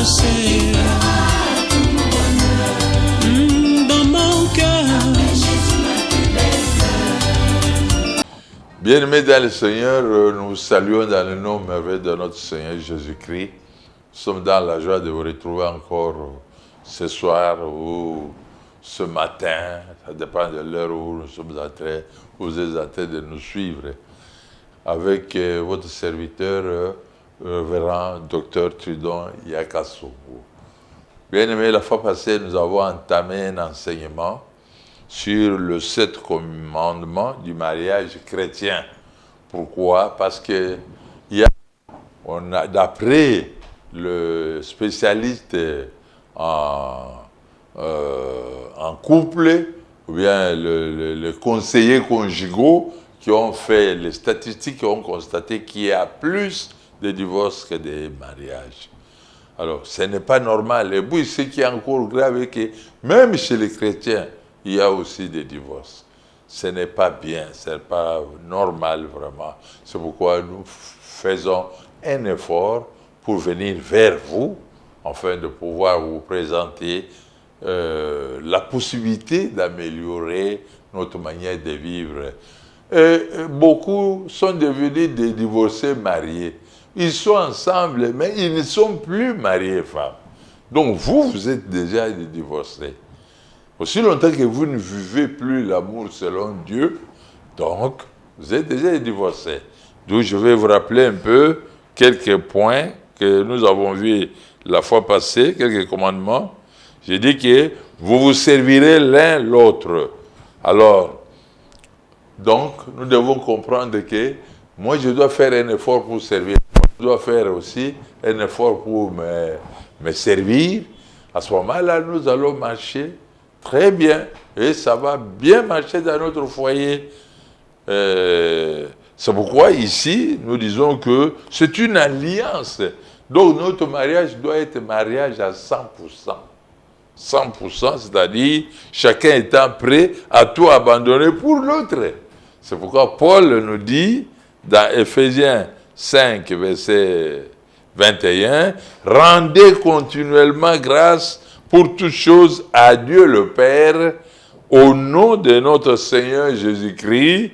passer dans mon cœur. Bien-aimés dans le Seigneur, nous vous saluons dans le nom merveilleux de notre Seigneur Jésus-Christ. Nous sommes dans la joie de vous retrouver encore ce soir ou ce matin. Ça dépend de l'heure où nous sommes en train, vous êtes en train de nous suivre. Avec votre serviteur, révérend Dr Trudon Yakasso. Bien-aimés, la fois passée, nous avons entamé un enseignement sur le 7 commandements du mariage chrétien. Pourquoi? Parce que d'après le spécialiste en couple, ou bien le conseiller conjugaux qui ont fait les statistiques, qui ont constaté qu'il y a plus de divorces que de mariages. Alors, ce n'est pas normal. Et puis, ce qui est encore grave, c'est que même chez les chrétiens, il y a aussi des divorces. Ce n'est pas bien, ce n'est pas normal vraiment. C'est pourquoi nous faisons un effort pour venir vers vous, afin de pouvoir vous présenter la possibilité d'améliorer notre manière de vivre. Beaucoup sont devenus des divorcés mariés. Ils sont ensemble, mais ils ne sont plus mariés, femmes. Donc vous êtes déjà des divorcés. Aussi longtemps que vous ne vivez plus l'amour selon Dieu, donc vous êtes déjà divorcés. Donc je vais vous rappeler un peu quelques points que nous avons vus la fois passée, quelques commandements. J'ai dit que vous vous servirez l'un l'autre. Alors, donc nous devons comprendre que moi je dois faire un effort pour servir. Je dois faire aussi un effort pour me servir. À ce moment-là, nous allons marcher très bien, et ça va bien marcher dans notre foyer. C'est pourquoi ici, nous disons que c'est une alliance. Donc notre mariage doit être mariage à 100%. 100%, c'est-à-dire chacun étant prêt à tout abandonner pour l'autre. C'est pourquoi Paul nous dit, dans Éphésiens 5, verset 21, « Rendez continuellement grâce pour toutes choses à Dieu le Père, au nom de notre Seigneur Jésus-Christ,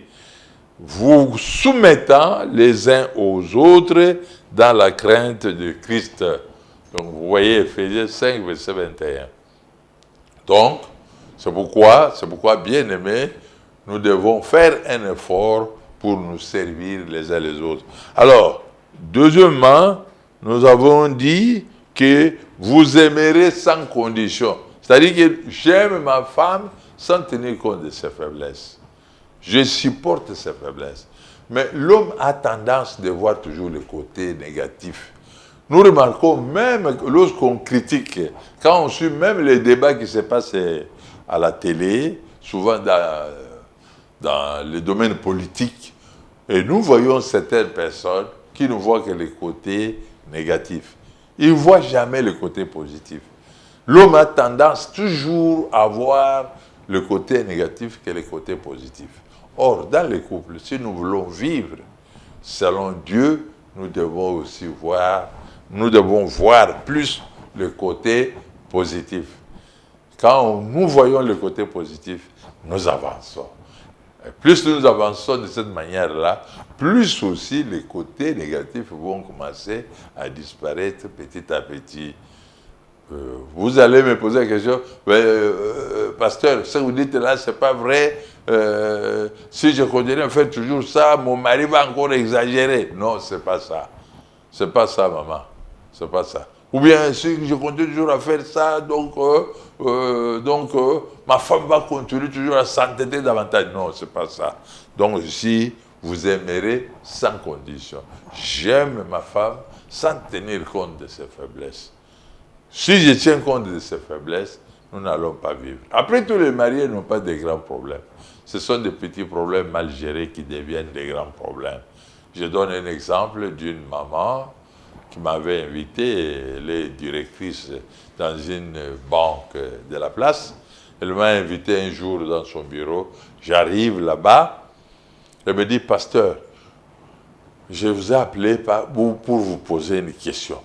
vous soumettant les uns aux autres dans la crainte de Christ. » Donc, vous voyez Éphésiens 5, verset 21. Donc, c'est pourquoi, bien aimés, nous devons faire un effort pour nous servir les uns les autres. Alors, deuxièmement, nous avons dit que vous aimerez sans condition. C'est-à-dire que j'aime ma femme sans tenir compte de ses faiblesses. Je supporte ses faiblesses. Mais l'homme a tendance de voir toujours le côté négatif. Nous remarquons même lorsqu'on critique, quand on suit même les débats qui se passent à la télé, souvent dans le domaine politique, et nous voyons certaines personnes qui ne voient que les côtés négatifs. Ils ne voient jamais le côté positif. L'homme a tendance toujours à voir le côté négatif que le côté positif. Or, dans les couples, si nous voulons vivre selon Dieu, nous devons voir plus le côté positif. Quand nous voyons le côté positif, nous avançons. Et plus nous avançons de cette manière-là, plus aussi les côtés négatifs vont commencer à disparaître petit à petit. Vous allez me poser la question, pasteur, ce que vous dites là, c'est pas vrai. Si je continue à faire toujours ça, mon mari va encore exagérer. Non, c'est pas ça. C'est pas ça, maman. C'est pas ça. Ou bien, si je continue toujours à faire ça, donc ma femme va continuer toujours à s'entêter davantage. Non, c'est pas ça. Donc, si vous aimerez sans condition. J'aime ma femme sans tenir compte de ses faiblesses. Si je tiens compte de ses faiblesses, nous n'allons pas vivre. Après, tous les mariés n'ont pas de grands problèmes. Ce sont des petits problèmes mal gérés qui deviennent des grands problèmes. Je donne un exemple d'une maman qui m'avait invité, elle est directrice dans une banque de la place. Elle m'a invité un jour dans son bureau. J'arrive là-bas, elle me dit, pasteur, je vous ai appelé pour vous poser une question.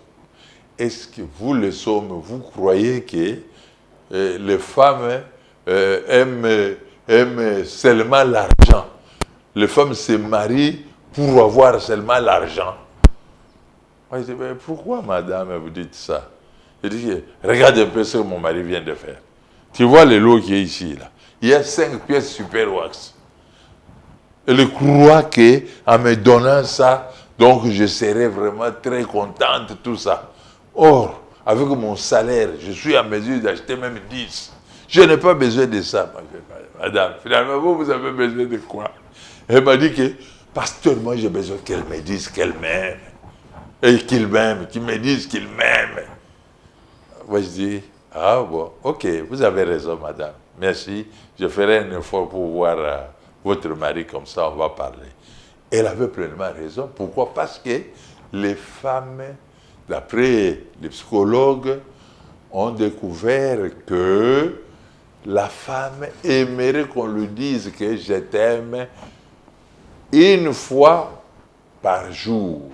est-ce que vous les hommes, vous croyez que les femmes aiment seulement l'argent? Les femmes se marient pour avoir seulement l'argent. Moi, je dis, mais pourquoi, madame, vous dites ça? Je dis, regarde un peu ce que mon mari vient de faire. Tu vois le lot qui est ici, là. Il y a 5 pièces super wax. Elle croit qu'en me donnant ça, donc je serai vraiment très contente, tout ça. Or, avec mon salaire, je suis en mesure d'acheter même 10. Je n'ai pas besoin de ça. Madame, finalement, vous avez besoin de quoi? Elle m'a dit que, pasteur, moi j'ai besoin qu'elle me dise qu'elle m'aime. Et qu'il m'aime, qu'il me dise qu'il m'aime. Moi je dis, ah bon, ok, vous avez raison, madame. Merci, je ferai un effort pour voir votre mari, comme ça on va parler. Elle avait pleinement raison. Pourquoi? Parce que les femmes, d'après les psychologues, ont découvert que la femme aimerait qu'on lui dise que je t'aime une fois par jour.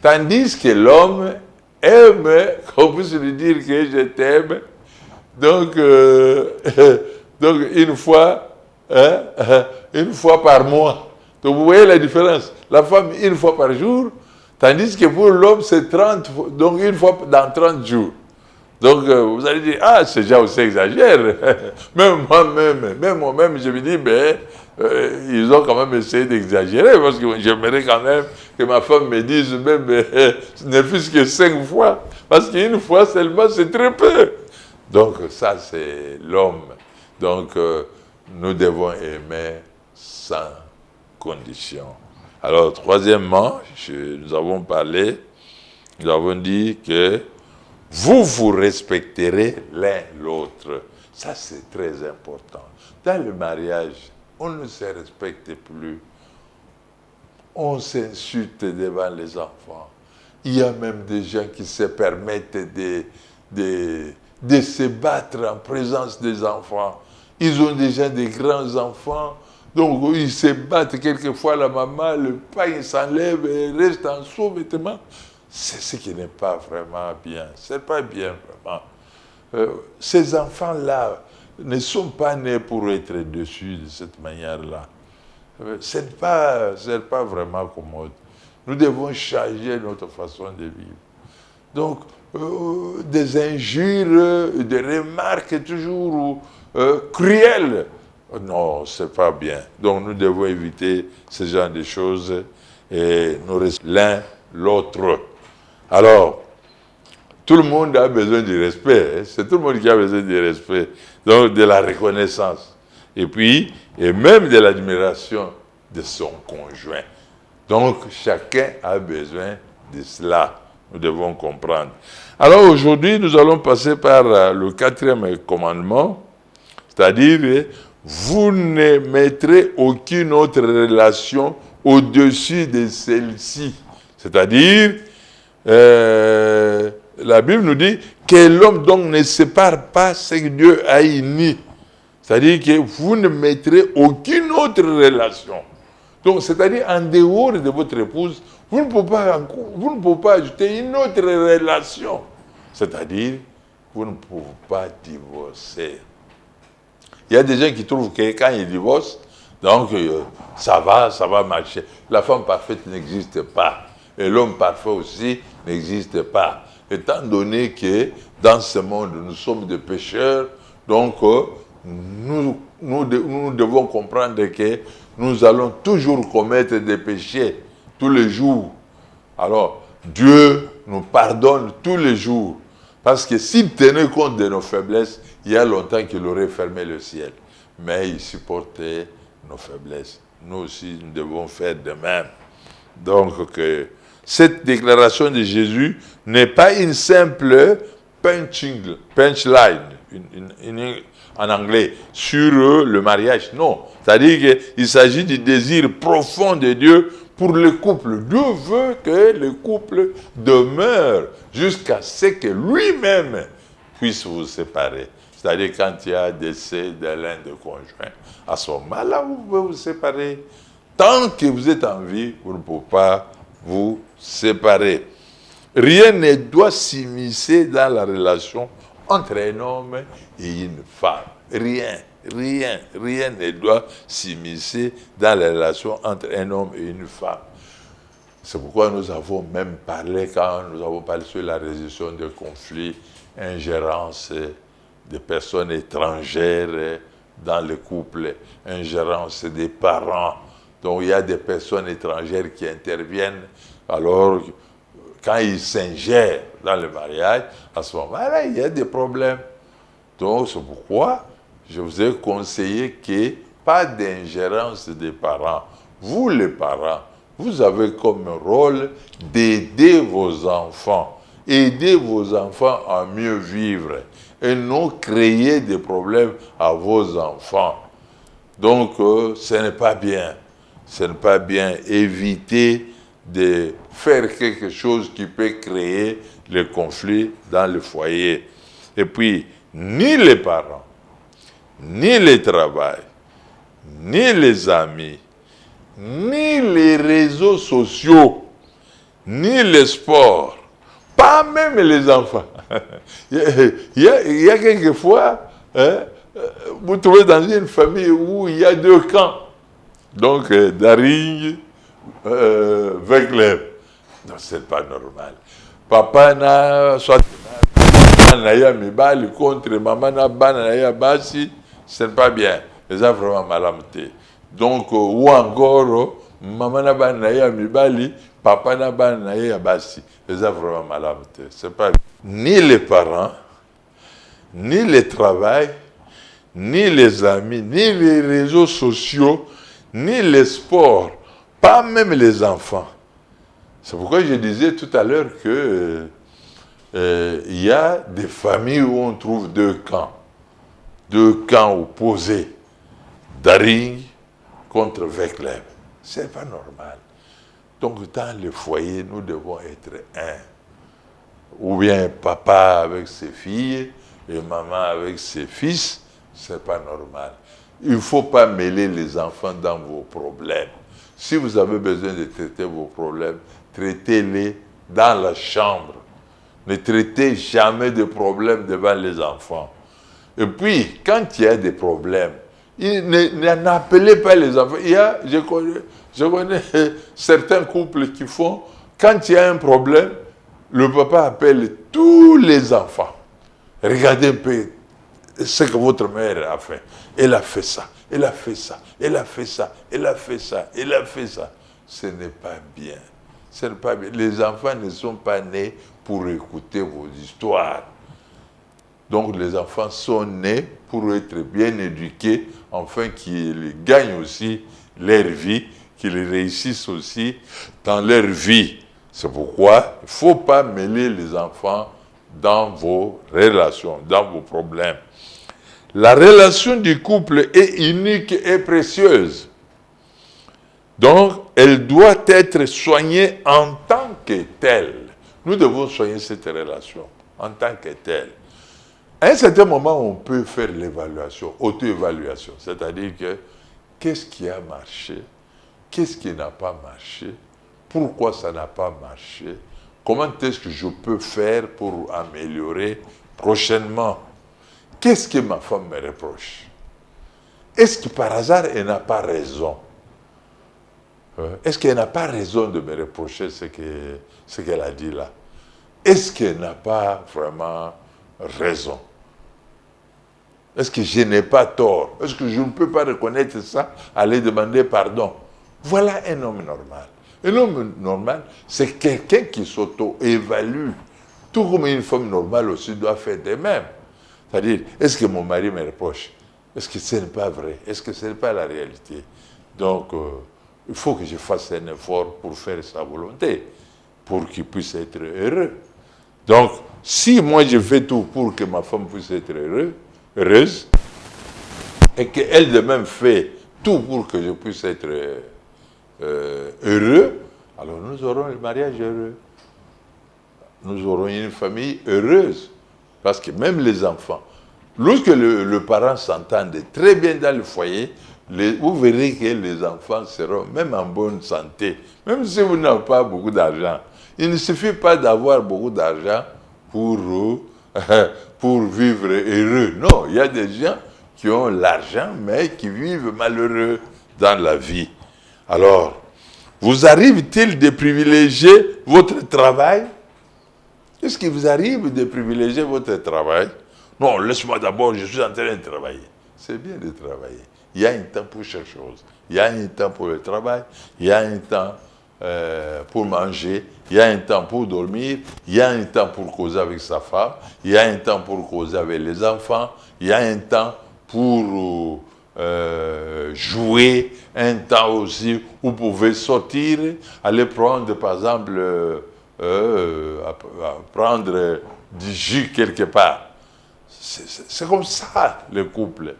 Tandis que l'homme aime qu'on puisse lui dire que je t'aime, donc une fois par mois. Donc vous voyez la différence. La femme, une fois par jour, tandis que pour l'homme, c'est 30, donc une fois dans 30 jours. Donc vous allez dire, ah, ces gens aussi exagèrent. Même moi-même, je me dis, mais ils ont quand même essayé d'exagérer, parce que j'aimerais quand même que ma femme me dise même, ne fût-ce que 5 fois. Parce qu'une fois seulement, c'est très peu. Donc ça, c'est l'homme. Donc nous devons aimer sans condition. Alors, troisièmement, nous avons dit que vous respecterez l'un l'autre. Ça, c'est très important. Dans le mariage, on ne se respecte plus. On s'insulte devant les enfants. Il y a même des gens qui se permettent de se battre en présence des enfants. Ils ont déjà des grands enfants, donc ils se battent. Quelquefois, la maman, le pain s'enlève et reste en sous-vêtements. C'est ce qui n'est pas vraiment bien. Ce n'est pas bien, vraiment. Ces enfants-là ne sont pas nés pour être dessus de cette manière-là. Ce n'est pas vraiment commode. Nous devons changer notre façon de vivre. Donc, des injures, des remarques toujours cruelles, non, ce n'est pas bien. Donc, nous devons éviter ce genre de choses et nous respecter l'un l'autre. Alors, tout le monde a besoin du respect. Hein? C'est tout le monde qui a besoin du respect. Donc, de la reconnaissance. Et puis, et même de l'admiration de son conjoint. Donc, chacun a besoin de cela. Nous devons comprendre. Alors, aujourd'hui, nous allons passer par le 4e commandement. C'est-à-dire, vous ne mettrez aucune autre relation au-dessus de celle-ci. C'est-à-dire, la Bible nous dit que l'homme donc ne sépare pas ce que Dieu a uni. C'est-à-dire que vous ne mettrez aucune autre relation. Donc, c'est-à-dire en dehors de votre épouse, vous ne pouvez pas ajouter une autre relation. C'est-à-dire, vous ne pouvez pas divorcer. Il y a des gens qui trouvent que quand ils divorcent, donc ça va marcher. La femme parfaite n'existe pas. Et l'homme parfait aussi n'existe pas. Étant donné que dans ce monde, nous sommes des pécheurs, donc nous devons comprendre que nous allons toujours commettre des péchés tous les jours. Alors, Dieu nous pardonne tous les jours. Parce que s'il tenait compte de nos faiblesses, il y a longtemps qu'il aurait fermé le ciel. Mais il supportait nos faiblesses. Nous aussi, nous devons faire de même. Donc, cette déclaration de Jésus n'est pas une simple punchline en anglais sur le mariage. Non, c'est-à-dire qu'il s'agit du désir profond de Dieu pour le couple. Dieu veut que le couple demeure jusqu'à ce que lui-même puisse vous séparer. C'est-à-dire quand il y a décès de l'un des conjoints. À ce moment-là, vous pouvez vous séparer. Tant que vous êtes en vie, vous ne pouvez pas vous séparer. rien ne doit s'immiscer dans la relation entre un homme et une femme. Rien ne doit s'immiscer dans la relation entre un homme et une femme. C'est pourquoi nous avons même parlé, quand nous avons parlé sur la résolution des conflits, ingérence des personnes étrangères dans le couple, ingérence des parents. Donc il y a des personnes étrangères qui interviennent, alors quand ils s'ingèrent dans le mariage, à ce moment-là, il y a des problèmes. Donc c'est pourquoi je vous ai conseillé que pas d'ingérence des parents. Vous les parents, vous avez comme rôle d'aider vos enfants. Aider vos enfants à mieux vivre et non créer des problèmes à vos enfants. Donc, ce n'est pas bien. Ce n'est pas bien. Éviter de faire quelque chose qui peut créer le conflit dans le foyer. Et puis, ni les parents, ni le travail, ni les amis, ni les réseaux sociaux, ni le sport, pas même les enfants. il y a quelquefois, vous trouvez dans une famille où il y a 2 camps. Donc, Daring, Veklev. Non, c'est pas normal. Papa n'a soit naya mibali contre maman n'a banaya basi, c'est pas bien. Les a vraiment malamté. Donc, ou encore, maman n'a banaya mibali, papa n'a banaya basi, les a vraiment malamté. C'est pas bien. Ni les parents, ni le travail, ni les amis, ni les réseaux sociaux, ni les sports, pas même les enfants. C'est pourquoi je disais tout à l'heure que il y a des familles où on trouve 2 camps opposés, Daring contre Veklev. C'est pas normal. Donc dans le foyer, nous devons être un. Ou bien papa avec ses filles et maman avec ses fils, c'est pas normal. Il ne faut pas mêler les enfants dans vos problèmes. Si vous avez besoin de traiter vos problèmes, traitez-les dans la chambre. Ne traitez jamais de problèmes devant les enfants. Et puis, quand il y a des problèmes, n'appelez pas les enfants. Je connais certains couples qui font, quand il y a un problème, le papa appelle tous les enfants. Regardez un peu ce que votre mère a fait. Elle a fait ça, elle a fait ça, elle a fait ça, elle a fait ça, elle a fait ça. Ce n'est pas bien. Ce n'est pas bien. Les enfants ne sont pas nés pour écouter vos histoires. Donc les enfants sont nés pour être bien éduqués, afin qu'ils gagnent aussi leur vie, qu'ils réussissent aussi dans leur vie. C'est pourquoi il ne faut pas mêler les enfants dans vos relations, dans vos problèmes. La relation du couple est unique et précieuse. Donc, elle doit être soignée en tant que telle. Nous devons soigner cette relation en tant que telle. À un certain moment, on peut faire l'évaluation, auto-évaluation. C'est-à-dire que, qu'est-ce qui a marché? Qu'est-ce qui n'a pas marché? Pourquoi ça n'a pas marché? Comment est-ce que je peux faire pour améliorer prochainement? Qu'est-ce que ma femme me reproche? Est-ce que par hasard, elle n'a pas raison? Est-ce qu'elle n'a pas raison de me reprocher ce qu'elle a dit là? Est-ce qu'elle n'a pas vraiment raison? Est-ce que je n'ai pas tort? Est-ce que je ne peux pas reconnaître ça, aller demander pardon? Voilà un homme normal. Un homme normal, c'est quelqu'un qui s'auto-évalue. Tout comme une femme normale aussi doit faire de même. C'est-à-dire, est-ce que mon mari me reproche? Est-ce que ce n'est pas vrai? Est-ce que ce n'est pas la réalité? Donc, il faut que je fasse un effort pour faire sa volonté, pour qu'il puisse être heureux. Donc, si moi je fais tout pour que ma femme puisse être heureuse, et qu'elle de même fait tout pour que je puisse être heureux, alors nous aurons le mariage heureux. Nous aurons une famille heureuse. Parce que même les enfants, lorsque le parent s'entend très bien dans le foyer, vous verrez que les enfants seront même en bonne santé. Même si vous n'avez pas beaucoup d'argent, Il ne suffit pas d'avoir beaucoup d'argent pour vivre heureux. Non, il y a des gens qui ont l'argent, mais qui vivent malheureux dans la vie. Alors, vous arrive-t-il de privilégier votre travail? Est-ce qu'il vous arrive de privilégier votre travail? Non, laisse-moi d'abord, je suis en train de travailler. C'est bien de travailler. Il y a un temps pour chaque chose. Il y a un temps pour le travail, il y a un temps pour manger, il y a un temps pour dormir, il y a un temps pour causer avec sa femme, il y a un temps pour causer avec les enfants, il y a un temps pour jouer, un temps aussi où vous pouvez sortir, aller prendre par exemple, prendre du jus quelque part. C'est comme ça le couple.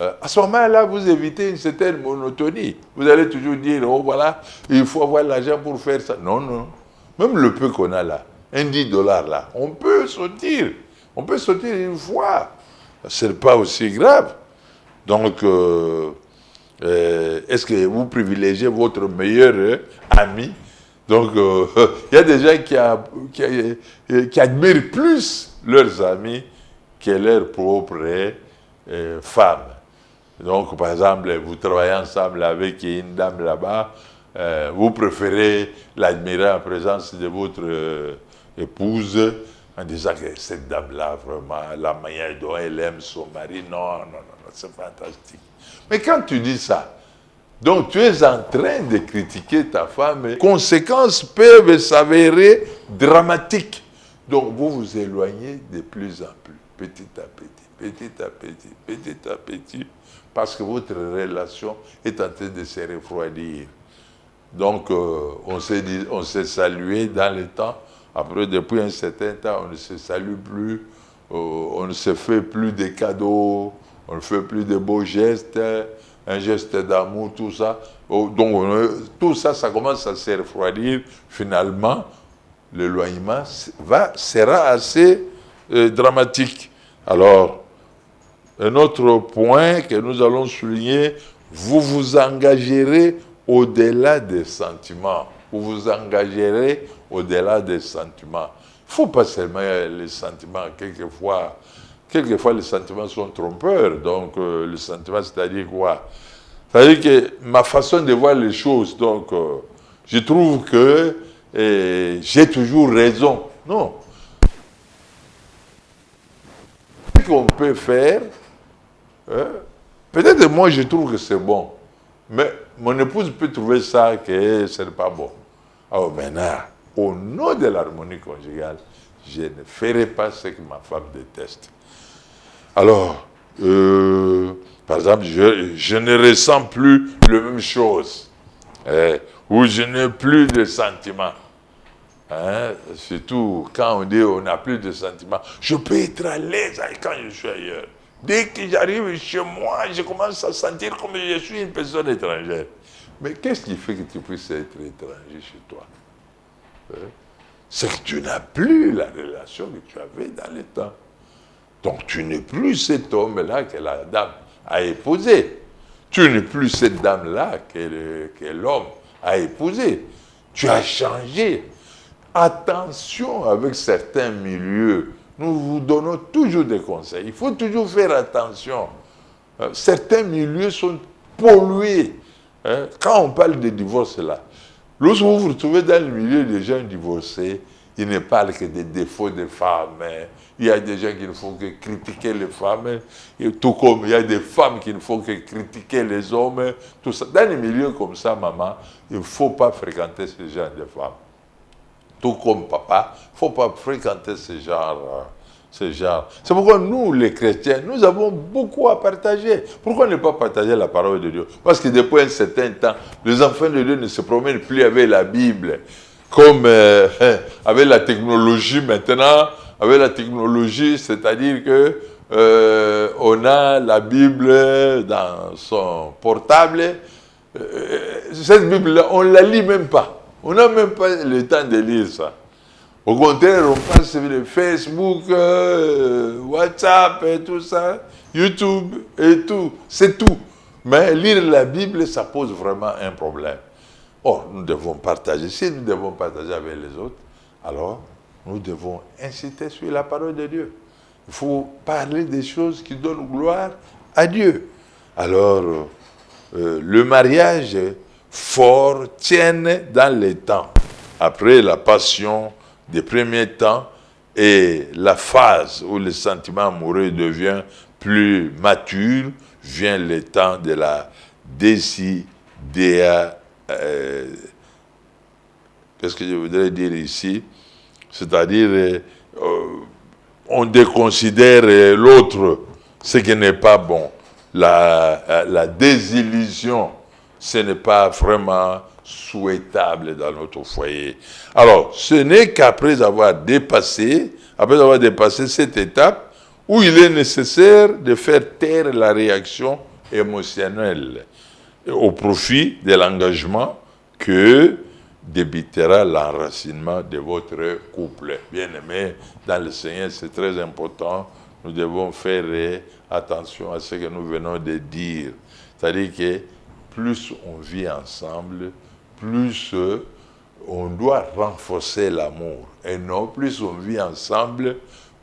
À ce moment-là, vous évitez une certaine monotonie. Vous allez toujours dire, oh voilà, il faut avoir l'argent pour faire ça. Non, non. Même le peu qu'on a là, un $10 là, on peut sortir. On peut sortir une fois. Ce n'est pas aussi grave. Donc, est-ce que vous privilégiez votre meilleur ami? Donc, il y a des gens qui admirent plus leurs amis que leurs propres femmes. Donc, par exemple, vous travaillez ensemble avec une dame là-bas, vous préférez l'admirer en présence de votre épouse, en disant que cette dame-là, vraiment, la manière dont elle aime son mari, non, c'est fantastique. Mais quand tu dis ça, donc tu es en train de critiquer ta femme, les conséquences peuvent s'avérer dramatiques. Donc vous vous éloignez de plus en plus, petit à petit, parce que votre relation est en train de se refroidir. Donc on s'est salué dans le temps. Après, depuis un certain temps, on ne se salue plus, on ne se fait plus de cadeaux, on ne fait plus de beaux gestes, un geste d'amour, tout ça. Donc, tout ça, ça commence à se refroidir. Finalement, l'éloignement sera assez dramatique. Alors, un autre point que nous allons souligner, vous vous engagerez au-delà des sentiments. Vous vous engagerez au-delà des sentiments. Il ne faut pas seulement les sentiments. Quelquefois, les sentiments sont trompeurs. Donc, le sentiment, c'est-à-dire quoi? C'est-à-dire que ma façon de voir les choses, donc, je trouve que j'ai toujours raison. Non. Ce qu'on peut faire, peut-être moi, je trouve que c'est bon. Mais mon épouse peut trouver ça que ce n'est pas bon. Alors maintenant, au nom de l'harmonie conjugale, je ne ferai pas ce que ma femme déteste. Alors, par exemple, je ne ressens plus la même chose. Ou je n'ai plus de sentiments. Surtout quand on dit on n'a plus de sentiments. Je peux être à l'aise quand je suis ailleurs. Dès que j'arrive chez moi, je commence à sentir comme je suis une personne étrangère. Mais qu'est-ce qui fait que tu puisses être étranger chez toi? C'est que tu n'as plus la relation que tu avais dans le temps. Donc tu n'es plus cet homme-là que la dame a épousé. Tu n'es plus cette dame-là que l'homme a épousé. Tu as changé. Attention avec certains milieux. Nous vous donnons toujours des conseils. Il faut toujours faire attention. Certains milieux sont pollués. Quand on parle de divorce là, lorsque vous vous retrouvez dans le milieu des gens divorcés, ils ne parlent que des défauts des femmes. Il y a des gens qui ne font que critiquer les femmes, et tout comme il y a des femmes qui ne font que critiquer les hommes. Tout ça. Dans les milieux comme ça, maman, il ne faut pas fréquenter ce genre de femmes. Tout comme papa, il ne faut pas fréquenter ce genre. C'est pourquoi nous, les chrétiens, nous avons beaucoup à partager. Pourquoi ne pas partager la parole de Dieu? Parce que depuis un certain temps, les enfants de Dieu ne se promènent plus avec la Bible. Comme avec la technologie maintenant, avec la technologie, c'est-à-dire que on a la Bible dans son portable. Cette Bible-là, on ne la lit même pas. On n'a même pas le temps de lire ça. Au contraire, on passe sur le Facebook, WhatsApp et tout ça, YouTube et tout. C'est tout. Mais lire la Bible, ça pose vraiment un problème. Or, nous devons partager. Si nous devons partager avec les autres, Alors, nous devons insister sur la parole de Dieu. Il faut parler des choses qui donnent gloire à Dieu. Alors, le mariage fort tienne dans les temps. Après la passion des premiers temps et la phase où le sentiment amoureux devient plus mature, vient le temps de la décidéa. Qu'est-ce que je voudrais dire ici? C'est-à-dire, on déconsidère l'autre, ce qui n'est pas bon. La désillusion, ce n'est pas vraiment souhaitable dans notre foyer. Alors, ce n'est qu'après avoir dépassé cette étape, où il est nécessaire de faire taire la réaction émotionnelle au profit de l'engagement que débutera l'enracinement de votre couple. Bien-aimés, dans le Seigneur, c'est très important. Nous devons faire attention à ce que nous venons de dire. C'est-à-dire que plus on vit ensemble, plus on doit renforcer l'amour. Et non, plus on vit ensemble,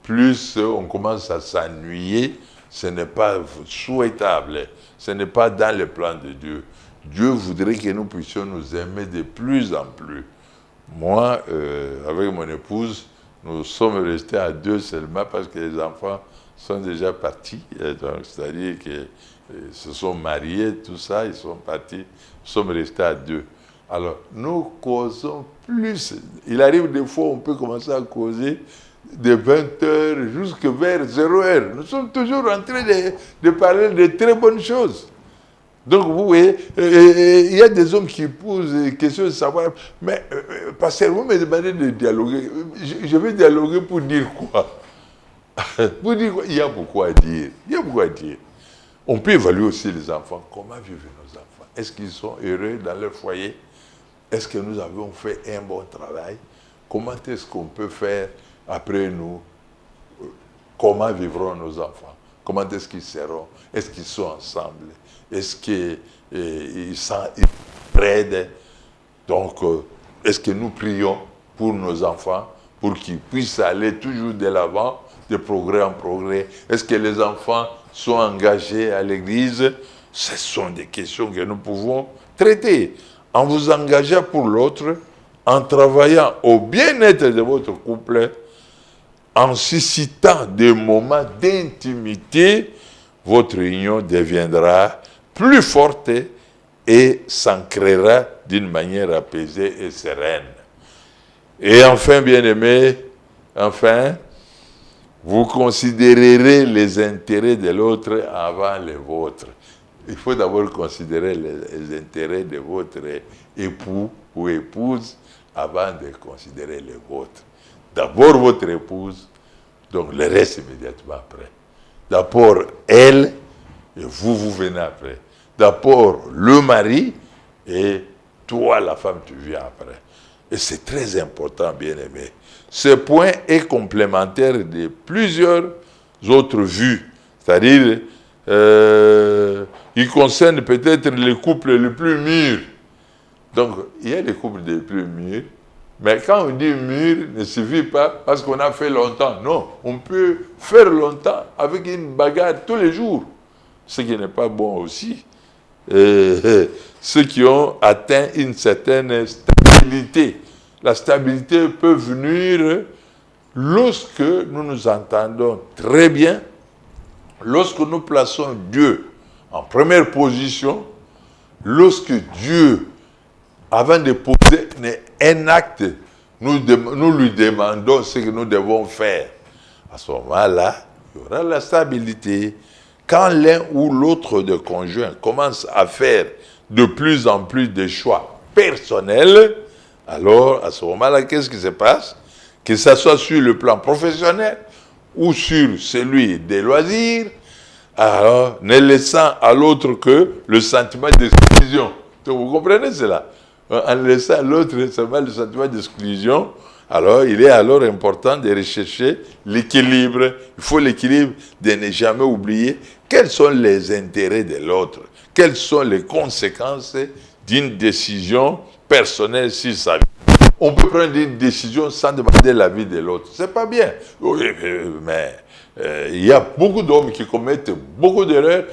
plus on commence à s'ennuyer. Ce n'est pas souhaitable. Ce n'est pas dans le plan de Dieu. Dieu voudrait que nous puissions nous aimer de plus en plus. Moi, avec mon épouse, nous sommes restés à 2 seulement parce que les enfants sont déjà partis. Donc, c'est-à-dire qu'ils se sont mariés, tout ça, ils sont partis. Nous sommes restés à 2. Alors, nous causons plus. Il arrive des fois, on peut commencer à causer de 20h jusqu'à vers 0h. Nous sommes toujours en train de parler de très bonnes choses. Donc, vous voyez, il y a des hommes qui posent des questions de savoir, mais pasteur, vous me demandez de dialoguer. Je vais dialoguer pour dire quoi? Pour dire quoi? Il y a beaucoup à dire. On peut évaluer aussi les enfants. Comment vivent nos enfants? Est-ce qu'ils sont heureux dans leur foyer? Est-ce que nous avons fait un bon travail? Comment est-ce qu'on peut faire après nous? Comment vivront nos enfants? Comment est-ce qu'ils seront? Est-ce qu'ils sont ensemble? Est-ce qu'ils s'aident? Donc, est-ce que nous prions pour nos enfants, pour qu'ils puissent aller toujours de l'avant, de progrès en progrès? Est-ce que les enfants sont engagés à l'église? Ce sont des questions que nous pouvons traiter. En vous engageant pour l'autre, en travaillant au bien-être de votre couple, en suscitant des moments d'intimité, votre union deviendra plus forte et s'ancrera d'une manière apaisée et sereine. Et enfin, bien-aimés, vous considérerez les intérêts de l'autre avant les vôtres. Il faut d'abord considérer les intérêts de votre époux ou épouse avant de considérer les vôtres. D'abord votre épouse, donc le reste immédiatement après. D'abord elle, et vous venez après. D'abord le mari, et toi, la femme, tu viens après. Et c'est très important, bien-aimé. Ce point est complémentaire de plusieurs autres vues. C'est-à-dire, il concerne peut-être les couples les plus mûrs. Donc, il y a des couples les plus mûrs. Mais quand on dit mûr, ne suffit pas parce qu'on a fait longtemps. Non, on peut faire longtemps avec une bagarre tous les jours. Ce qui n'est pas bon aussi. Ceux qui ont atteint une certaine stabilité. La stabilité peut venir lorsque nous nous entendons très bien, lorsque nous plaçons Dieu en première position, lorsque Dieu, avant de poser un acte, nous lui demandons ce que nous devons faire. À ce moment-là, il y aura la stabilité. Quand l'un ou l'autre de conjoints commence à faire de plus en plus de choix personnels, alors à ce moment-là, qu'est-ce qui se passe? Que ce soit sur le plan professionnel ou sur celui des loisirs, alors ne laissant à l'autre que le sentiment d'exclusion. Donc, vous comprenez cela? En laissant à l'autre seulement le sentiment d'exclusion, alors il est alors important de rechercher l'équilibre. Il faut l'équilibre de ne jamais oublier quels sont les intérêts de l'autre, quelles sont les conséquences d'une décision personnelle sur sa vie. on peut prendre une décision sans demander l'avis de l'autre. C'est pas bien. Oui, mais il y a beaucoup d'hommes qui commettent beaucoup d'erreurs.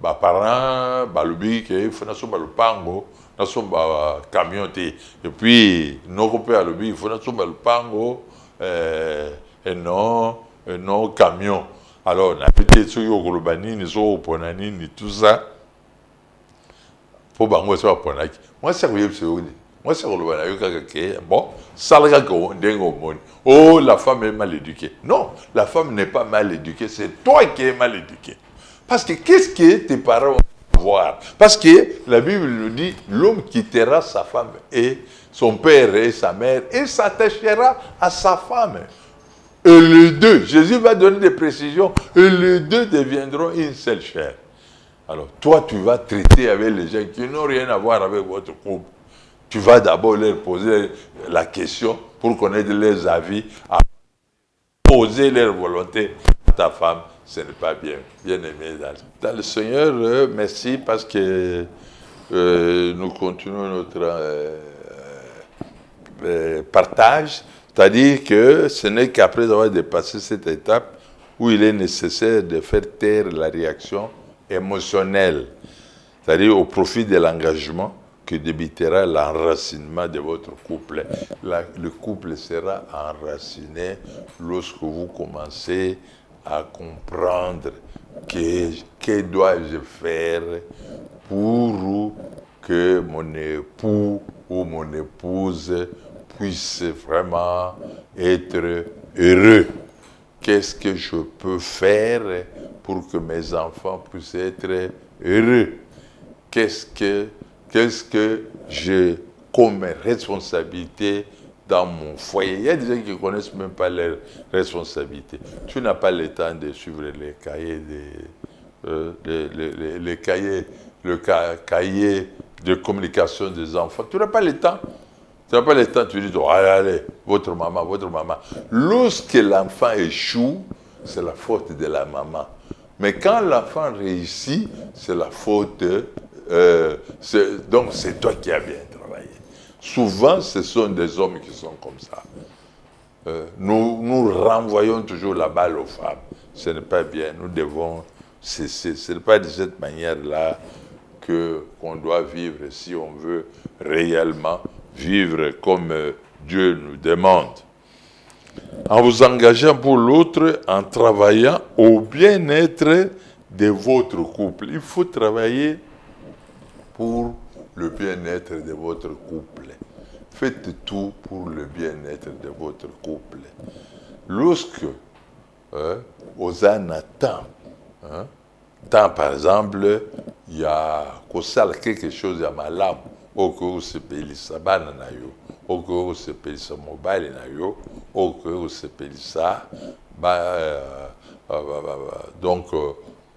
Parents, balobi, il faut que le pango, le camion, et puis, non, il faut que le pango, et non camion. Alors, on a peut-être sur Yokolobani, sur Oponani, tout ça. Pour bango, c'est pas Ponaki. Moi, c'est vrai, c'est vrai. Moi, c'est vrai, bon, ça le gars, oh, la femme est mal éduquée. Non, la femme n'est pas mal éduquée, c'est toi qui es mal éduqué. Parce que qu'est-ce que tes parents vont voir? Parce que la Bible nous dit, l'homme quittera sa femme et son père et sa mère et s'attachera à sa femme. Et les deux, Jésus va donner des précisions, et les deux deviendront une seule chair. Alors, toi, tu vas traiter avec les gens qui n'ont rien à voir avec votre couple. Tu vas d'abord leur poser la question pour connaître leurs avis, à poser leur volonté à ta femme. Ce n'est pas bien aimé. Dans le Seigneur, merci parce que nous continuons notre partage. C'est-à-dire que ce n'est qu'après avoir dépassé cette étape où il est nécessaire de faire taire la réaction émotionnelle, c'est-à-dire au profit de l'engagement que débutera l'enracinement de votre couple. Le couple sera enraciné lorsque vous commencez à comprendre que dois-je faire pour que mon époux ou mon épouse puisse vraiment être heureux. Qu'est-ce que je peux faire pour que mes enfants puissent être heureux? Qu'est-ce que j'ai comme responsabilité dans mon foyer? Il y a des gens qui ne connaissent même pas leurs responsabilités. Tu n'as pas le temps de suivre les cahiers le cahier de communication des enfants. Tu n'as pas le temps. Tu n'as pas le temps, tu dis, oh, allez, votre maman. Lorsque l'enfant échoue, c'est la faute de la maman. Mais quand l'enfant réussit, c'est la faute, donc c'est toi qui as bien travaillé. Souvent, ce sont des hommes qui sont comme ça. Nous renvoyons toujours la balle aux femmes. Ce n'est pas bien, nous devons cesser. Ce n'est pas de cette manière-là qu'on doit vivre si on veut réellement vivre comme Dieu nous demande. En vous engageant pour l'autre, en travaillant au bien-être de votre couple. Il faut travailler pour le bien-être de votre couple. Faites tout pour le bien-être de votre couple. Lorsque Hosanna tant par exemple, il y a quelque chose à ma lame, au que se pelisa banana yo, au que se pelisa mobile na yo, au que se pelisa donc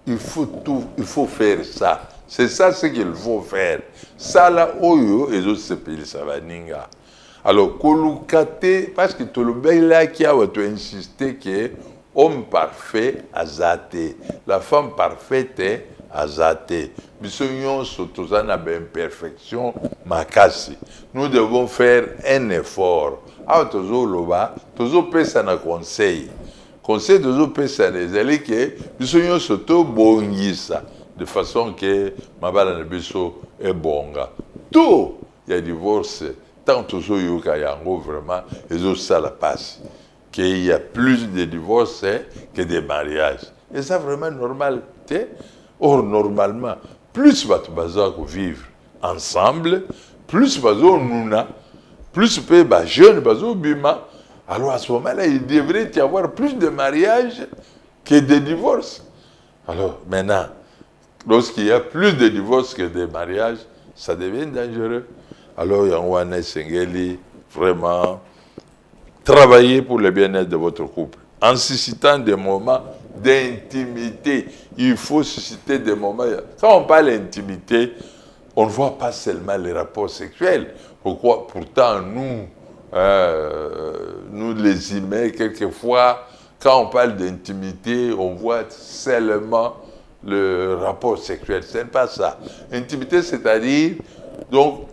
il faut faire ça. C'est ça ce qu'il faut faire. Ça là oyo et se pelisa baninga. Alors kolukate parce que tout le bien là qui a insisté que homme parfait azate, la femme parfaite est azate. Nous devons faire un effort. Toujours pesa na conseil. Conseil toujours pesa les alliés que nous sommes bongisa de façon que mabala na biso est bonga. Tout il y a divorce tant toujours yuka yango vraiment et ça la passe. Qu'il y a plus de divorces que de mariages. Et ça vraiment normal. Or, normalement, plus tu vas vivre ensemble, plus tu vas nous plus tu peux jeune, bima. Alors à ce moment-là, il devrait y avoir plus de mariages que de divorces. Alors maintenant, lorsqu'il y a plus de divorces que de mariages, ça devient dangereux. Alors, Yanwana Sengeli, vraiment, travaillez pour le bien-être de votre couple. En suscitant des moments d'intimité. Il faut susciter des moments. Quand on parle d'intimité, on ne voit pas seulement les rapports sexuels. Pourtant, nous les humains, quelquefois, quand on parle d'intimité, on voit seulement le rapport sexuel. Ce n'est pas ça. Intimité, c'est-à-dire, donc,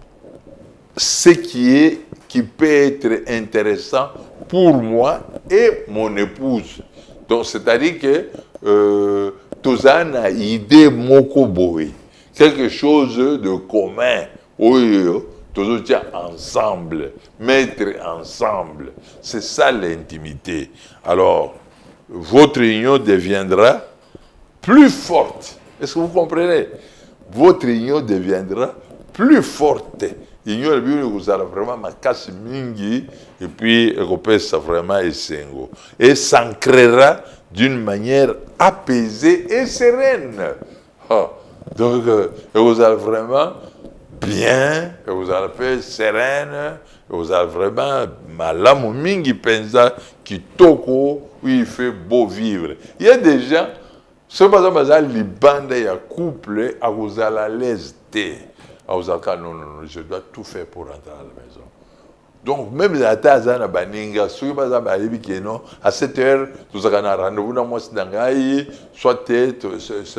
ce qui qui peut être intéressant pour moi et mon épouse. Donc, c'est-à-dire que tozana idée moko boy, quelque chose de commun. Oui, toujours dire ensemble, mettre ensemble. C'est ça l'intimité. Alors, votre union deviendra plus forte. Est-ce que vous comprenez? Votre union deviendra plus forte. L'union vous allez vraiment ma casse mingi et puis ça vraiment essengo. Et s'ancrera d'une manière apaisée et sereine. Oh. Donc, vous allez vraiment bien, vous allez faire sereine, vous allez vraiment malamu mingi pensa qui toko où il fait beau vivre. Il y a des gens, ce par exemple, les bandes, il y a couple, à vous allez à l'aise. À vous allez non, je dois tout faire pour rentrer à la maison. Donc, même les Atazan à Baninga, ceux qui à 7 heures, nous avons un rendez-vous dans moi, soit c'est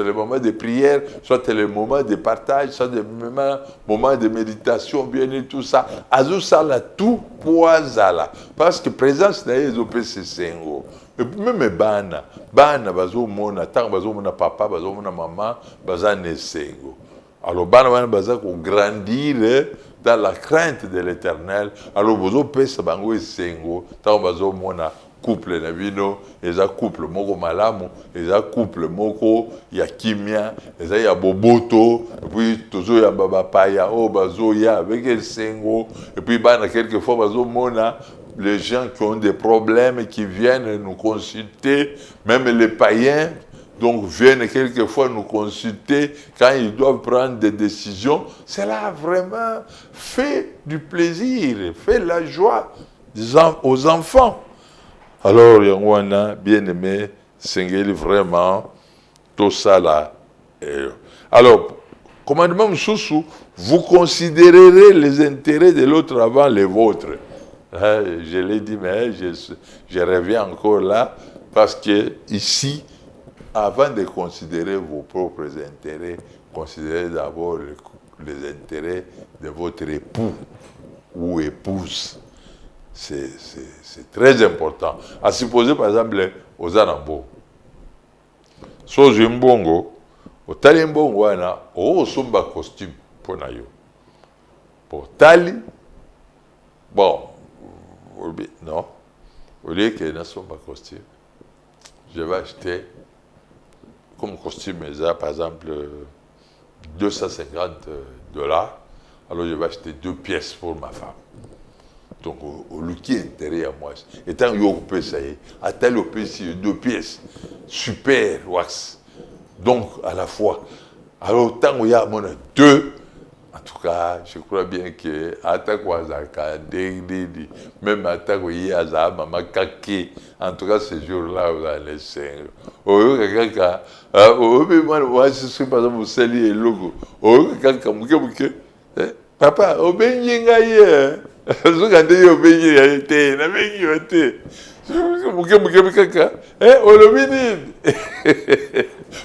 le moment de prière, soit c'est le moment de partage, soit le moment de méditation, bien et tout ça. Azou Sala, tout poisala. Parce que présence n'a pas de sengo. Et puis même bana, bazo mona, tant bazo mona papa, bazo mona maman, baza nesengo. Alors bana baza ko grandir dans la crainte de l'Éternel. Alors bazo pesa bango esengo, tant bazo mona couple na bino, eza couple moko malamu, eza couple moko ya kimia, eza ya boboto, et puis toujours ya baba paya, oh bazo ya avec esengo, et puis bana quelquefois bazo mona les gens qui ont des problèmes et qui viennent nous consulter, même les païens, donc viennent quelquefois nous consulter quand ils doivent prendre des décisions. Cela a vraiment fait du plaisir, fait la joie aux enfants. Alors, Yangwana, bien aimé, Sengeli, vraiment, tout ça là. Alors, commandement Moussoussou, vous considérerez les intérêts de l'autre avant les vôtres. Je l'ai dit, mais je reviens encore là, parce que ici, avant de considérer vos propres intérêts, considérez d'abord les intérêts de votre époux ou épouse. C'est très important. À supposer, par exemple, aux Anambo. So Jimbongo, au Talimbongo, au Sumba costume, pour Nayo. Pour Tali, bon, non, au lieu qu'il n'y ait pas de costume, je vais acheter comme costume, par exemple, $250. Alors je vais acheter 2 pièces pour ma femme. Donc, au lieu qui est intérêt à moi, étant que ça y est, à tel PC, 2 pièces, super wax. Donc, à la fois. Alors, tant qu'il y a 2, en tout cas, je crois bien que même à maman kaki, en tout cas, ce jour-là, vous allez faire. Moi, je suis par exemple au Sali et Logo. Papa, au Benyengaye.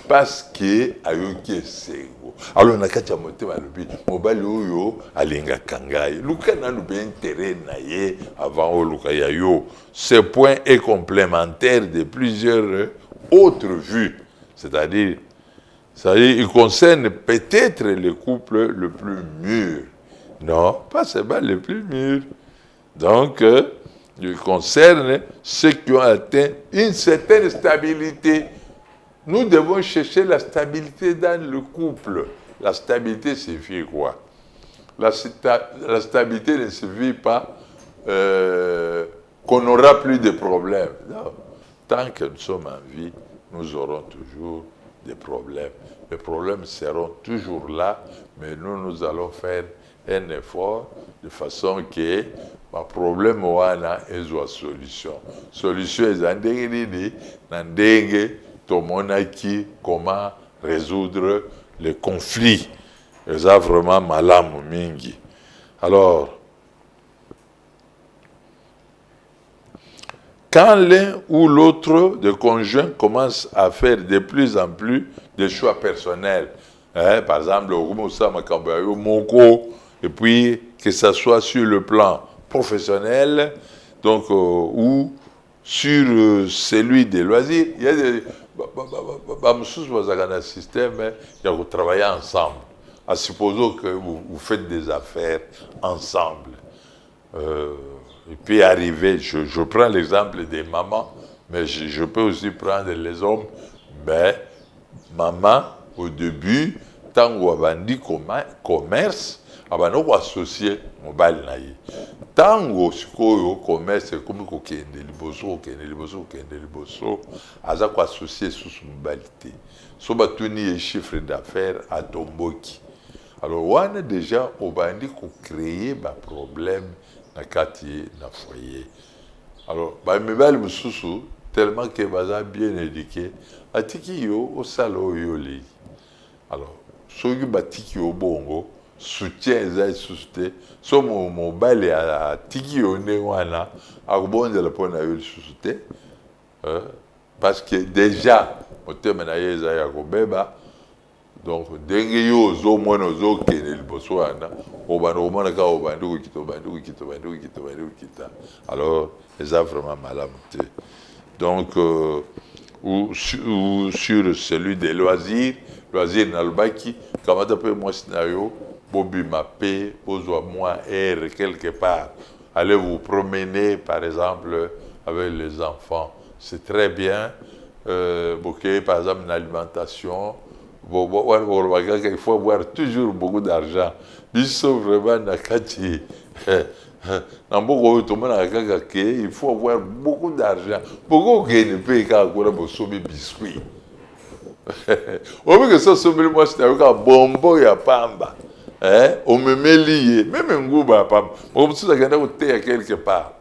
Parce que ayoki esengo. Alors na kati ya motema lobi mobali oyo alinga kangai. Luka na lobi intérêt na ye avant o luka ya yo. Ce point est complémentaire de plusieurs autres vues. C'est-à-dire il concerne peut-être le couple le plus mûr. Non, pas seulement les plus mûrs. Donc, il concerne ceux qui ont atteint une certaine stabilité. Nous devons chercher la stabilité dans le couple. La stabilité signifie quoi? La stabilité ne signifie pas qu'on n'aura plus de problèmes. Non. Tant que nous sommes en vie, nous aurons toujours des problèmes. Les problèmes seront toujours là, mais nous allons faire un effort de façon que ma problème wana ezwa solution. Solution est ndenge tomonaki comment résoudre les conflits. Eza vraiment malamu mingi. Alors, quand l'un ou l'autre des conjoints commence à faire de plus en plus de choix personnels, par exemple, et puis que ce soit sur le plan professionnel, donc, ou sur celui des loisirs, il y a des système, il y a travailler ensemble. À supposer que vous faites des affaires ensemble. Il peut arriver, je prends l'exemple des mamans, mais je peux aussi prendre les hommes. Mais maman, au début, tant qu'on a dit commerce, on va associer mobile. Tant qu'on commerce, comme qu'on a associé sous mobilité. So va tenir les chiffres d'affaires à Tomboki. Alors, on a déjà créé un problème dans le quartier, dans le foyer. Alors, tellement que les bien éduqué, atiki yo au salon yo li. Alors, ceux qui batiki au bongo, soutien les susté, so mon balé à tiki yo ne wana, à bon de la pona yo susté, parce que déjà, au terme na yeza ya kobeba, donc dengue yo zo mono zo kene liboso wana, obana ka obandu kita. Alors, les a vraiment malamté. Donc, ou sur celui des loisirs Nalbaki, comment tu peux moi scénario, Bobby Mappé, Ozoa moins air quelque part. Allez vous promener, par exemple, avec les enfants. C'est très bien. Par exemple, une alimentation. Il faut avoir toujours beaucoup d'argent. Ils sont vraiment dans il faut avoir beaucoup d'argent. Pourquoi on ne peut pas avoir des biscuits? On veut que ça soit moi, c'est un bonbon et un pamba. On me met lié. Même un goût, on peut se regarder au thé quelque part.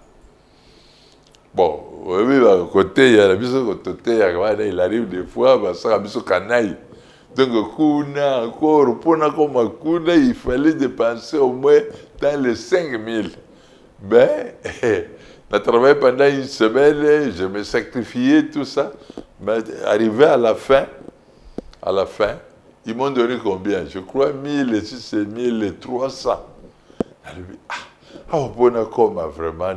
Bon, oui, à côté, il y a la mise au côté, il arrive des fois, ça a mis au canaille. Donc, encore, il fallait dépenser au moins dans les 5 000. Ben, j'ai travaillé pendant une semaine, je me sacrifiais, tout ça. Mais arrivé à la fin, ils m'ont donné combien? Je crois 1600, 1300. Vraiment,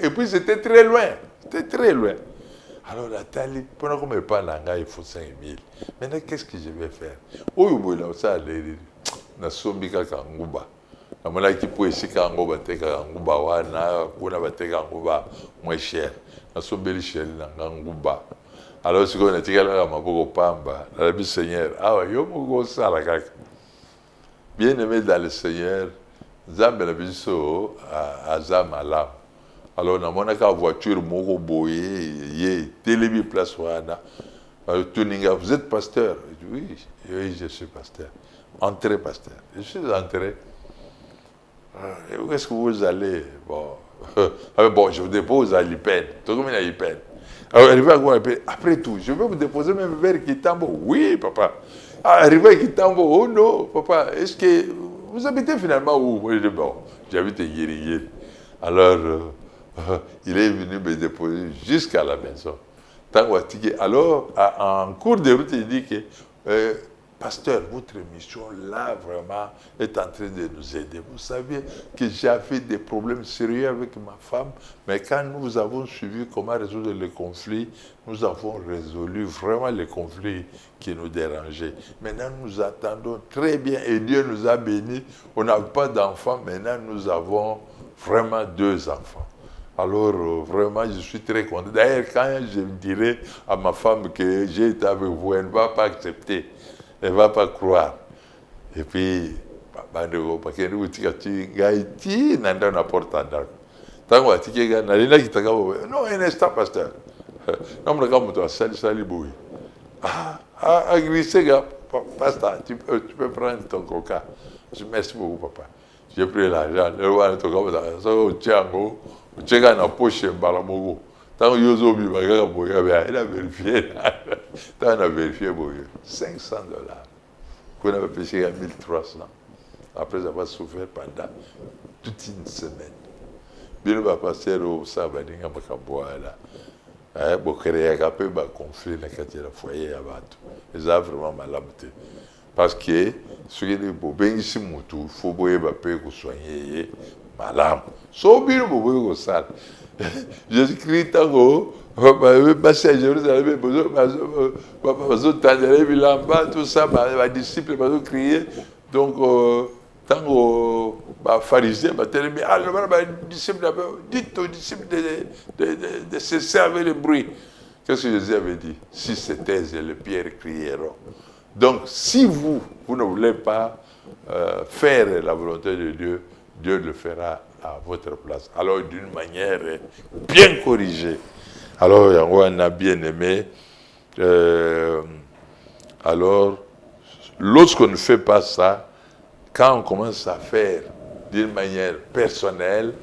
et puis c'était très loin. Alors, la tali, pendant qu'on me parle il faut 5 000. Maintenant, qu'est-ce que je vais faire? Ça, na sombi kaka nguba. Na mona ki po esika nguba teka nguba wana, kuna bateka nguba moins cher. Na sombi cher na nguba. Alors, si on a tiré la maboko pamba, la vie Seigneur, yo moko sala kaka. Bien aimé dans le Seigneur, Zambe la biso azamalam. Alors, dans mon voiture, moko boye, télébi place wana. Vous êtes pasteur? Oui, je suis pasteur. Entrez, pasteur. Je suis entré. Où est-ce que vous allez? Bon, je vous dépose à l'IPEN. Tout le monde à l'IPEN. Alors, arrivé à quoi? Après tout, je vais vous déposer même vers Kitambo. Oui, papa. Arrivé à Kitambo, oh non, papa. Est-ce que vous habitez finalement où? Moi, je dis, bon, j'habite à Yeri. Alors, il est venu me déposer jusqu'à la maison. Alors, en cours de route, il dit que, pasteur, votre mission là, vraiment, est en train de nous aider. Vous savez que j'avais des problèmes sérieux avec ma femme, mais quand nous avons suivi comment résoudre les conflits, nous avons résolu vraiment les conflits qui nous dérangeaient. Maintenant, nous attendons très bien et Dieu nous a bénis. On n'a pas d'enfants, maintenant nous avons vraiment 2 enfants. Alors, vraiment, je suis très content. D'ailleurs, quand je dirai à ma femme que j'ai été avec vous, elle ne va pas accepter. Elle ne va pas croire. Et puis, parce que nous avons nanda na porta d'arc. Tant que tu as non, un instant, pasteur. Non, mais quand tu as sali boui. Ah, glisser, pasteur, tu peux prendre ton coca. Merci beaucoup, papa. J'ai pris l'argent. Le roi de ton coca, ça va au tiango. Tu as un poche balamogo. Tant que Yozo Bibaga Boya, il a vérifié. Tant on a vérifié Boya. $500. Qu'on avait pêché à 1300. Après avoir souffert pendant toute une semaine. Bien, on va passer au Sabadinga Makaboala. Bon, créer un peu de conflit dans le foyer à Batou. Ils ont vraiment mal habité. Parce que ce qui est bien ici, il faut soigner malade. So bien, vous ça. Jésus-Christ, tango, passer à Jérusalem, tout ça, les disciples vont crier. Donc, tango, les pharisiens, les disciples, dites aux disciples de se servir le bruit. Qu'est-ce que Jésus avait dit? Si c'était les pierres crieront. Donc, si vous ne voulez pas faire la volonté de Dieu, Dieu le fera à votre place. Alors, d'une manière bien corrigée. Alors, on a bien aimé. Alors, lorsqu'on ne fait pas ça, quand on commence à faire d'une manière personnelle,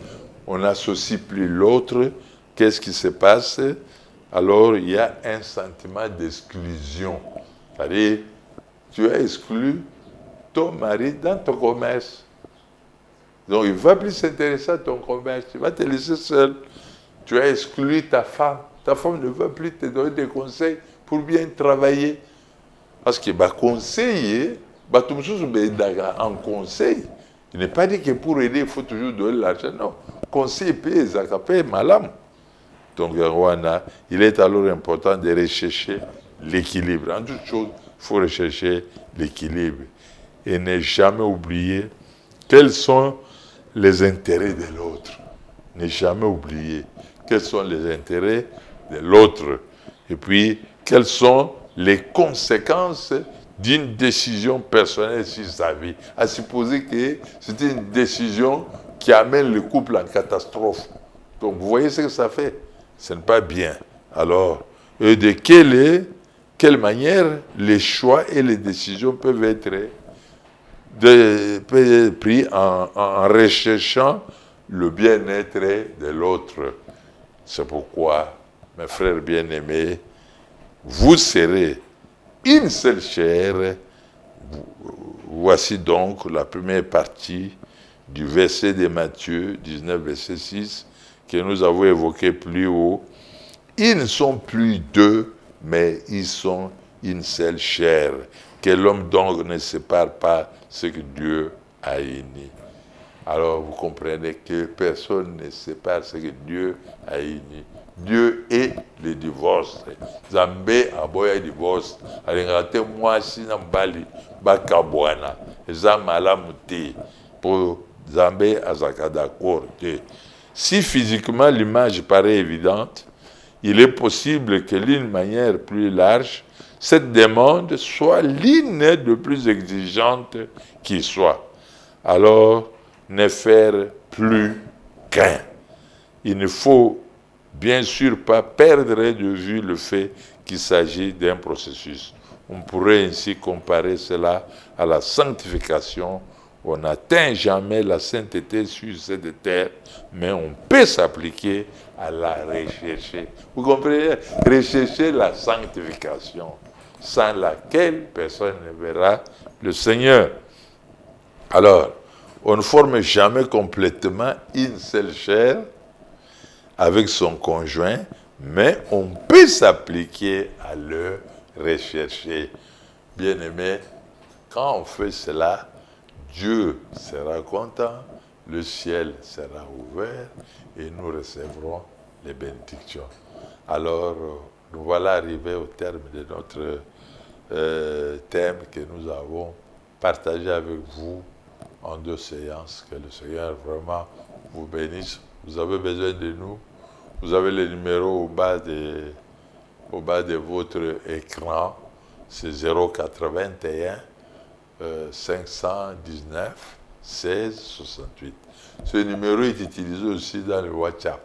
on n'associe plus l'autre. Qu'est-ce qui se passe? Alors, il y a un sentiment d'exclusion. C'est-à-dire, tu as exclu ton mari dans ton commerce. Donc, il ne va plus s'intéresser à ton commerce. Tu vas te laisser seul. Tu as exclu ta femme. Ta femme ne va plus te donner des conseils pour bien travailler. Parce que conseiller, en conseil, il n'est pas dit que pour aider, il faut toujours donner l'argent. Non. Conseil paye, ça paye malam. Donc, il est alors important de rechercher l'équilibre. En toute chose, il faut rechercher l'équilibre. Et ne jamais oublier quels sont les intérêts de l'autre. Ne jamais oublier quels sont les intérêts de l'autre. Et puis, quelles sont les conséquences d'une décision personnelle sur sa vie. À supposer que c'est une décision qui amène le couple en catastrophe. Donc, vous voyez ce que ça fait? Ce n'est pas bien. Alors, de quelle manière les choix et les décisions peuvent être pris en recherchant le bien-être de l'autre. C'est pourquoi, mes frères bien-aimés, vous serez une seule chair. Voici donc la première partie du verset de Matthieu 19, verset 6, que nous avons évoqué plus haut. Ils ne sont plus deux, mais ils sont une seule chair. Que l'homme donc ne sépare pas ce que Dieu a uni. Alors vous comprenez que personne ne sépare ce que Dieu a uni. Dieu est le divorce. Zambé a boya divorce. Alingate moi si nambali bakabwana. Zamalamuti pour Zambé azaka d'accord. Si physiquement l'image paraît évidente, il est possible que d'une manière plus large, cette demande soit l'une de plus exigeante qui soit. Alors, ne faire plus qu'un. Il ne faut bien sûr pas perdre de vue le fait qu'il s'agit d'un processus. On pourrait ainsi comparer cela à la sanctification. On n'atteint jamais la sainteté sur cette terre, mais on peut s'appliquer à la rechercher. Vous comprenez? Rechercher la sanctification, sans laquelle personne ne verra le Seigneur. Alors, on ne forme jamais complètement une seule chair avec son conjoint, mais on peut s'appliquer à le rechercher. Bien-aimés, quand on fait cela, Dieu sera content, le ciel sera ouvert et nous recevrons les bénédictions. Alors, nous voilà arrivés au terme de notre thème que nous avons partagé avec vous en 2 séances. Que le Seigneur vraiment vous bénisse. Vous avez besoin de nous. Vous avez les numéros au bas de votre écran. C'est 081 519 16 68. Ce numéro est utilisé aussi dans le WhatsApp.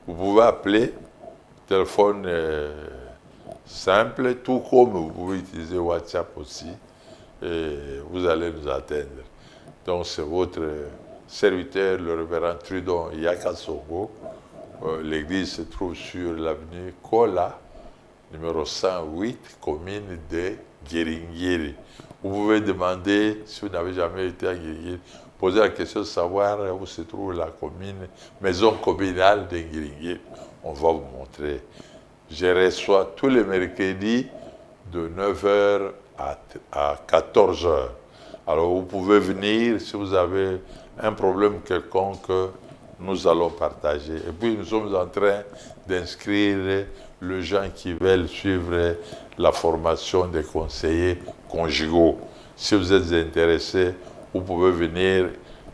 Vous pouvez appeler, téléphone simple, tout comme vous pouvez utiliser WhatsApp aussi, et vous allez nous atteindre. Donc c'est votre serviteur, le révérend Trudon Yakasongo. L'église se trouve sur l'avenue Kola, numéro 108, commune de Guéringiri. Vous pouvez demander, si vous n'avez jamais été à Guéringiri, poser la question de savoir où se trouve la commune, maison communale de Guéringiri. On va vous montrer. Je reçois tous les mercredis de 9h à 14 heures. Alors vous pouvez venir si vous avez un problème quelconque, nous allons partager. Et puis nous sommes en train d'inscrire les gens qui veulent suivre la formation des conseillers conjugaux. Si vous êtes intéressés, vous pouvez venir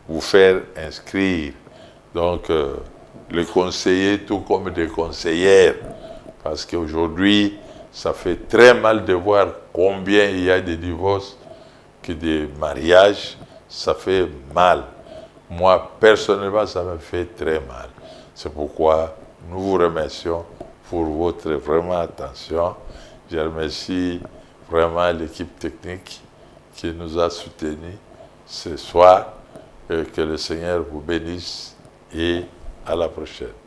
vous faire inscrire. Donc, les conseillers, tout comme des conseillères, parce qu'aujourd'hui, ça fait très mal de voir combien il y a de divorces que des mariages, ça fait mal. Moi, personnellement, ça me fait très mal. C'est pourquoi nous vous remercions pour votre vraiment attention. Je remercie vraiment l'équipe technique qui nous a soutenus ce soir. Que le Seigneur vous bénisse et à la prochaine.